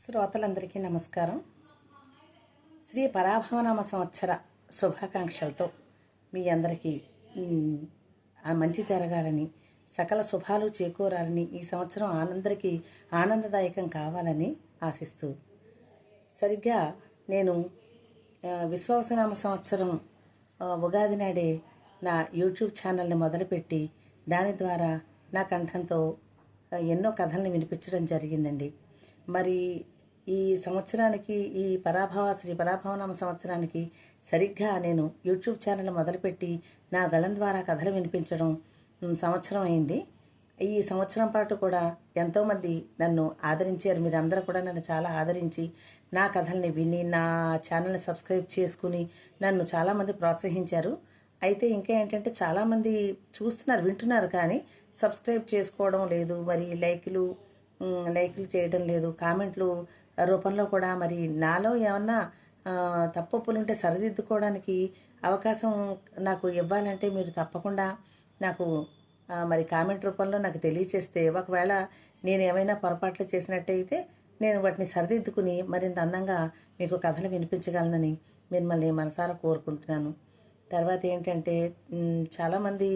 శ్రోతలందరికీ నమస్కారం. శ్రీ పరాభవనామ సంవత్సర శుభాకాంక్షలతో మీ అందరికీ మంచి జరగాలని, సకల శుభాలు చేకూరాలని, ఈ సంవత్సరం అందరికీ ఆనందదాయకం కావాలని ఆశిస్తూ సరిగ్గా నేను విశ్వావసనామ సంవత్సరం ఉగాది నాడే నా యూట్యూబ్ ఛానల్ని మొదలుపెట్టి దాని ద్వారా నా కంఠంతో ఎన్నో కథల్ని వినిపించడం జరిగిందండి. మరి ఈ సంవత్సరానికి ఈ శ్రీ పరాభవనామ సంవత్సరానికి సరిగ్గా నేను యూట్యూబ్ ఛానల్ మొదలుపెట్టి నా గళం ద్వారా కథలు వినిపించడం సంవత్సరం అయింది. ఈ సంవత్సరం పాటు కూడా ఎంతోమంది నన్ను ఆదరించారు. మీరందరూ కూడా నన్ను చాలా ఆదరించి నా కథల్ని విని నా ఛానల్ని సబ్స్క్రైబ్ చేసుకుని నన్ను చాలామంది ప్రోత్సహించారు. అయితే ఇంకా ఏంటంటే చాలామంది చూస్తున్నారు, వింటున్నారు, కానీ సబ్స్క్రైబ్ చేసుకోవడం లేదు, మరి లైకులు చేయడం లేదు, కామెంట్లు రూపంలో కూడా మరి నాలో ఏమన్నా తప్పులుంటే సరిదిద్దుకోవడానికి అవకాశం నాకు ఇవ్వాలంటే మీరు తప్పకుండా నాకు మరి కామెంట్ రూపంలో నాకు తెలియచేస్తే, ఒకవేళ నేను ఏమైనా పొరపాట్లు చేసినట్టయితే నేను వాటిని సరిదిద్దుకుని మరింత అందంగా మీకు కథలు వినిపించగలనని మిమ్మల్ని మనసారా కోరుకుంటున్నాను. తర్వాత ఏంటంటే చాలామంది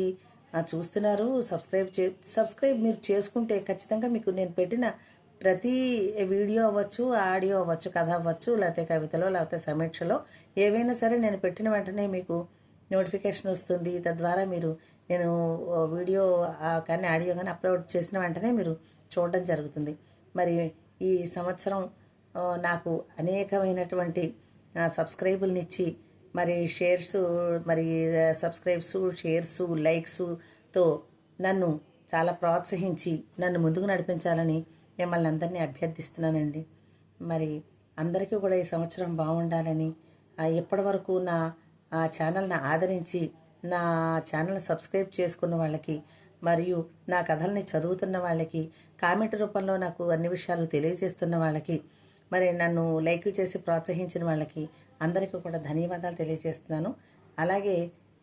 చూస్తున్నారు, సబ్స్క్రైబ్ మీరు చేసుకుంటే ఖచ్చితంగా మీకు నేను పెట్టిన ప్రతి వీడియో అవ్వచ్చు, ఆడియో అవ్వచ్చు, కథ అవ్వచ్చు, లేకపోతే కవితలో, లేకపోతే సమీక్షలో ఏవైనా సరే నేను పెట్టిన వెంటనే మీకు నోటిఫికేషన్ వస్తుంది. తద్వారా మీరు నేను వీడియో కానీ ఆడియో కానీ అప్లోడ్ చేసిన వెంటనే మీరు చూడడం జరుగుతుంది. మరి ఈ సంవత్సరం నాకు అనేకమైనటువంటి సబ్స్క్రైబుల్నిచ్చి మరి షేర్స్, మరి సబ్స్క్రైబ్స్, షేర్స్, లైక్స్తో నన్ను చాలా ప్రోత్సహించి నన్ను ముందుకు నడిపించాలని మిమ్మల్ని అందరినీ అభ్యర్థిస్తున్నానండి. మరి అందరికీ కూడా ఈ సంవత్సరం బాగుండాలని, ఇప్పటి వరకు నా ఛానల్ని ఆదరించి నా ఛానల్ని సబ్స్క్రైబ్ చేసుకున్న వాళ్ళకి, మరియు నా కథల్ని చదువుతున్న వాళ్ళకి, కామెంట్ రూపంలో నాకు అన్ని విషయాలు తెలియజేస్తున్న వాళ్ళకి, మరి నన్ను లైకులు చేసి ప్రోత్సహించిన వాళ్ళకి అందరికీ కూడా ధన్యవాదాలు తెలియజేస్తున్నాను. అలాగే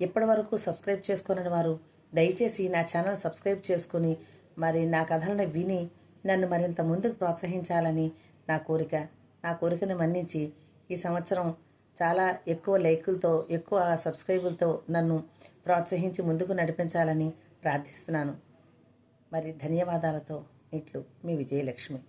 ఇప్పటి వరకు సబ్స్క్రైబ్ చేసుకున్న వారు దయచేసి నా ఛానల్ సబ్స్క్రైబ్ చేసుకుని మరి నా కథలను విని నన్ను మరింత ముందుకు ప్రోత్సహించాలని నా కోరికను మన్నించి ఈ సంవత్సరం చాలా ఎక్కువ లైకులతో, ఎక్కువ సబ్స్క్రైబులతో నన్ను ప్రోత్సహించి ముందుకు నడిపించాలని ప్రార్థిస్తున్నాను. మరి ధన్యవాదాలతో ఇట్లు మీ విజయలక్ష్మి.